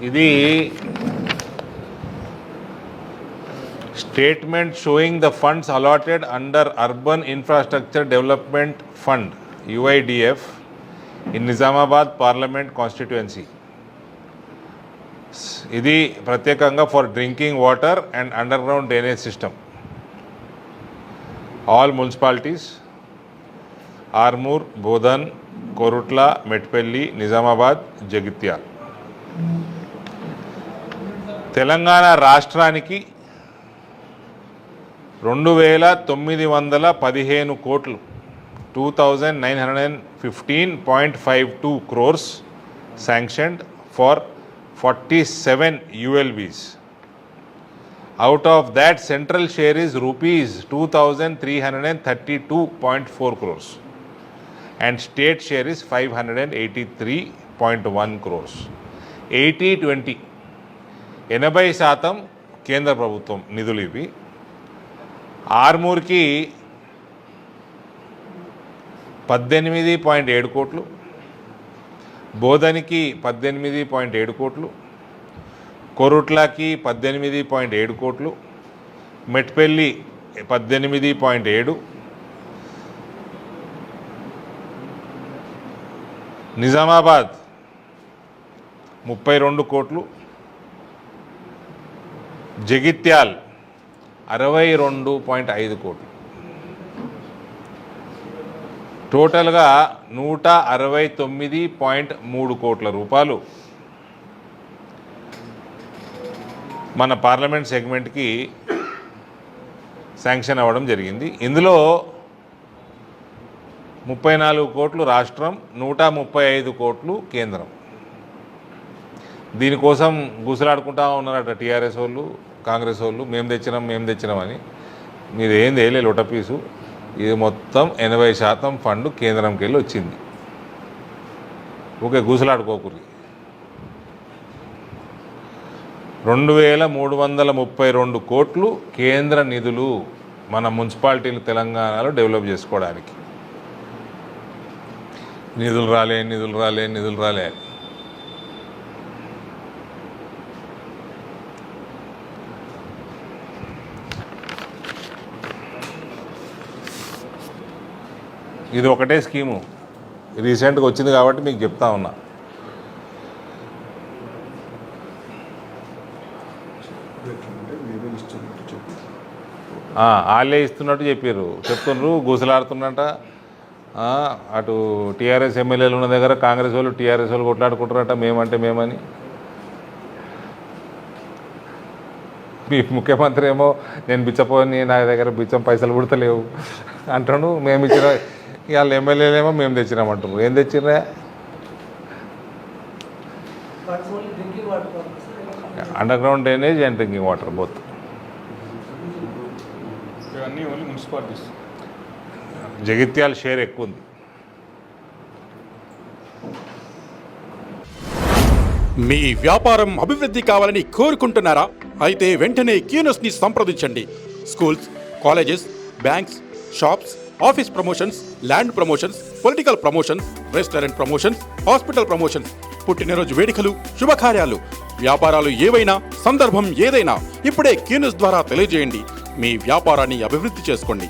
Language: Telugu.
ఇది statement showing the funds allotted under Urban Infrastructure Development Fund UIDF in Nizamabad Parliament constituency. ఇది ప్రత్యేకంగా for drinking water and underground drainage system all municipalities Armoor, Bodhan, Korutla, Metpalli, Nizamabad, Jagtial. Telangana రాష్ట్రానికి 2915 కోట్లు 2915.52 crores sanctioned for 47 ULBs. Out of that, central share is rupees 2332.4 crores and state share is 583.1 crores. 80-20 80% కేంద్ర ప్రభుత్వం నిధులు ఇవి. ఆర్మూర్కి 18.7 కోట్లు, బోధనికి 18.7 కోట్లు, కోరుట్లకి 18.7 కోట్లు, మెట్పల్లి 18.7, నిజామాబాద్ 32 కోట్లు, జగిత్యాల్ 62.5 కోట్లు. టోటల్గా 169.3 కోట్ల రూపాయలు మన పార్లమెంట్ సెగ్మెంట్కి శాంక్షన్ అవ్వడం జరిగింది. ఇందులో 34 కోట్లు రాష్ట్రం, 135 కోట్లు కేంద్రం. దీనికోసం గుసలాడుకుంటా ఉన్నారట టీఆర్ఎస్ వాళ్ళు, కాంగ్రెస్ వాళ్ళు, మేము తెచ్చినామని. మీరు ఏం తేలే లొటపీసు. ఇది మొత్తం 80% ఫండ్ కేంద్రంకి వెళ్ళి వచ్చింది. ఓకే, గుసలాడుకోకూరి. 2332 కోట్లు కేంద్ర నిధులు మన మున్సిపాలిటీలు తెలంగాణలో డెవలప్ చేసుకోవడానికి. నిధులు రాలే. ఇది ఒకటే స్కీము రీసెంట్గా వచ్చింది కాబట్టి మీకు చెప్తా ఉన్నా. వాళ్ళే ఇస్తున్నట్టు చెప్తున్నారు, గుసలాడుతున్నట్ట. అటు టీఆర్ఎస్ ఎమ్మెల్యేలు ఉన్న దగ్గర కాంగ్రెస్ వాళ్ళు, టీఆర్ఎస్ వాళ్ళు కొట్లాడుకుంటారట మేమని. మీ ముఖ్యమంత్రి ఏమో నేను బిచ్చపోని, నా దగ్గర బిచ్చం పైసలు పుడతలేవు అంటాడు. మేము ఇచ్చిన వాళ్ళ ఎమ్మెల్యేలేమో మేము తెచ్చినామంటారు. ఏం తెచ్చిర్రా? Underground drainage and drinking water both. Jagtial share ఎక్కువ ఉంది. మీ వ్యాపారం అభివృద్ధి కావాలని కోరుకుంటున్నారా? అయితే వెంటనే క్యూనస్ని సంప్రదించండి. Schools, colleges, banks, shops, office promotions, land promotions, political promotions, restaurant promotions, hospital promotions, పుట్టినరోజు వేడుకలు, శుభకార్యాలు, వ్యాపారాలు ఏవైనా, సందర్భం ఏదైనా ఇప్పుడే క్యూనస్ ద్వారా తెలియజేయండి. మీ వ్యాపారాన్ని అభివృద్ధి చేసుకోండి.